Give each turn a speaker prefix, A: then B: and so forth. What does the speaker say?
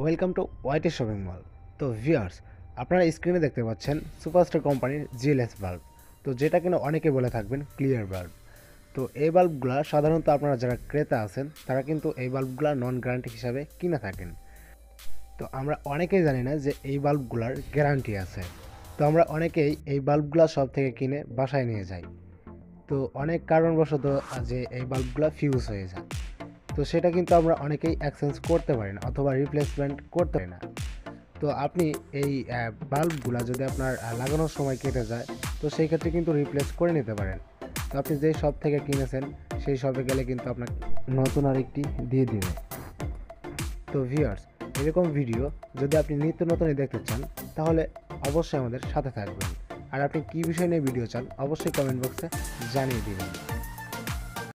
A: Welcome to YT shopping mall. তো viewers, আপনারা স্ক্রিনে দেখতে পাচ্ছেন সুপারস্টার কোম্পানির জিএলএস বাল্ব, তো যেটা কিনা অনেকে বলে থাকবেন ক্লিয়ার বাল্ব। তো এই বাল্বগুলা সাধারণত আপনারা যারা ক্রেতা আছেন তারা কিন্তু এই বাল্বগুলা নন গ্যারান্টি হিসাবে কিনে থাকেন। তো আমরা অনেকেই জানি না যে এই বাল্বগুলার গ্যারান্টি আছে। তো আমরা অনেকেই এই বাল্বগুলা সব থেকে কিনে বাসায় নিয়ে যাই। তো অনেক কারণবশত যে এই বাল্বগুলা ফিউজ হয়ে যায়, তো সেটা কিন্তু আমরা অনেকেই এক্সচেঞ্জ করতে পারি না অথবা রিপ্লেসমেন্ট করতে পারি না। তো আপনি এই বাল্বগুলা যদি আপনার লাগানোর সময় কেটে যায়, তো সেই ক্ষেত্রে কিন্তু রিপ্লেস করে নিতে পারেন। তো আপনি যেই শপ থেকে কিনেছেন সেই শপে গেলে কিন্তু আপনাকে নতুন আরেকটি দিয়ে দিবে। তো ভিউয়ার্স, এরকম ভিডিও যদি আপনি নিত্য নতুনই দেখতে চান তাহলে অবশ্যই আমাদের সাথে থাকবেন। আর আপনি কী বিষয় নিয়ে ভিডিও চান অবশ্যই কমেন্ট বক্সে জানিয়ে দিবেন।